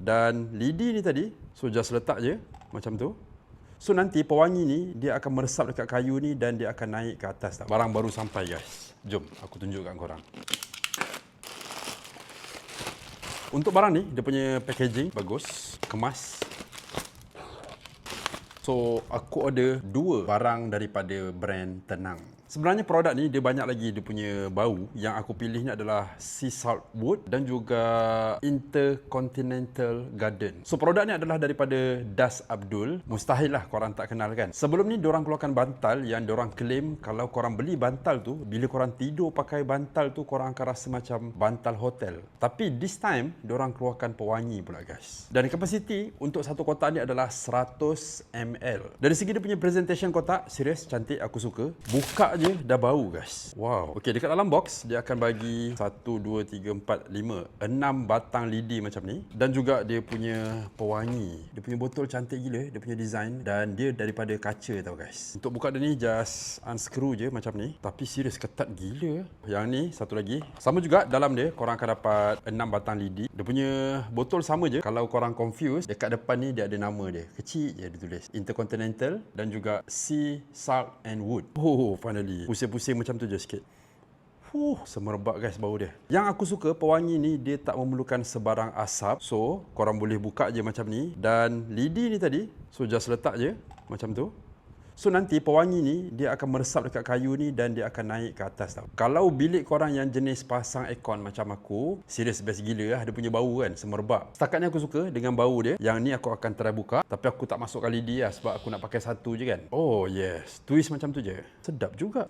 Dan lidi ni tadi, so just letak je macam tu. So nanti pewangi ni dia akan meresap dekat kayu ni dan dia akan naik ke atas tau. Barang baru sampai guys. Jom aku tunjuk kat korang. Untuk barang ni, dia punya packaging bagus, kemas. So, aku order 2 barang daripada brand Tenang. Sebenarnya produk ni dia banyak lagi dia punya bau. Yang aku pilih ni adalah Sea Salt Wood dan juga Intercontinental Garden. So produk ni adalah daripada Das Abdul. Mustahil lah korang tak kenal kan. Sebelum ni diorang keluarkan bantal yang diorang claim kalau korang beli bantal tu, bila korang tidur pakai bantal tu korang akan rasa macam bantal hotel. Tapi this time diorang keluarkan pewangi pula guys. Dan kapasiti untuk satu kotak ni adalah 100 ml. Dari segi dia punya presentation kotak, serius cantik, aku suka. Buka je dah bau guys. Wow. Okey, dekat dalam box dia akan bagi 1 2 3 4 5 6 batang lidi macam ni dan juga dia punya pewangi. Dia punya botol cantik gila, dia punya design dan dia daripada kaca tau guys. Untuk buka dia ni just unscrew je macam ni. Tapi serius ketat gila. Yang ni satu lagi. Sama juga dalam dia korang akan dapat 6 batang lidi. Dia punya botol sama je. Kalau korang confused, dekat depan ni dia ada nama dia. Kecil je dia tulis. Intercontinental dan juga Sea Salt and Wood. Oh, finally. Pusing-pusing macam tu je sikit. Semerbak guys bau dia. Yang aku suka pewangi ni dia tak memerlukan sebarang asap. So, korang boleh buka je macam ni. Dan lidi ni tadi, so just letak je macam tu. So nanti pewangi ni dia akan meresap dekat kayu ni dan dia akan naik ke atas tau. Kalau bilik korang yang jenis pasang aircon macam aku, serius best gila lah. Dia punya bau kan, semerbak. Setakat ni aku suka dengan bau dia. Yang ni aku akan try buka. Tapi aku tak masukkan lidi lah sebab aku nak pakai satu je kan. Oh yes, twist macam tu je. Sedap juga.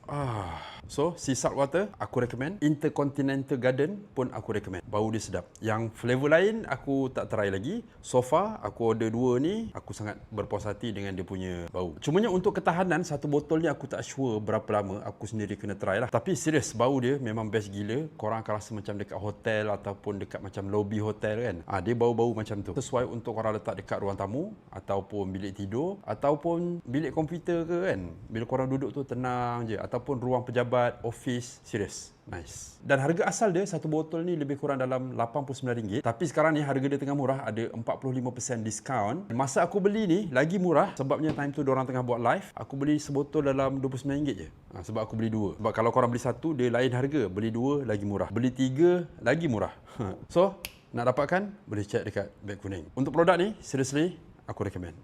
So, Sea Salt Water aku recommend. Intercontinental Garden pun aku recommend. Bau dia sedap. Yang flavor lain aku tak try lagi. So far aku order 2 ni, aku sangat berpuas hati dengan dia punya bau. Cumanya untuk ketahanan satu botol ni aku tak sure berapa lama. Aku sendiri kena try lah. Tapi serius bau dia memang best gila. Korang akan rasa macam dekat hotel ataupun dekat macam lobby hotel kan. Dia bau-bau macam tu. Sesuai untuk korang letak dekat ruang tamu ataupun bilik tidur ataupun bilik komputer ke kan. Bila korang duduk tu tenang je ataupun ruang pejabat, office, serius. Nice. Dan harga asal dia satu botol ni lebih kurang dalam RM89. Tapi sekarang ni harga dia tengah murah, ada 45% diskaun. Masa aku beli ni lagi murah sebabnya time tu diorang tengah buat live. Aku beli sebotol dalam RM29 je. Sebab aku beli 2. Sebab kalau korang beli satu dia lain harga, beli 2 lagi murah. Beli 3 lagi murah. So, nak dapatkan boleh check dekat beg kuning. Untuk produk ni seriously aku recommend.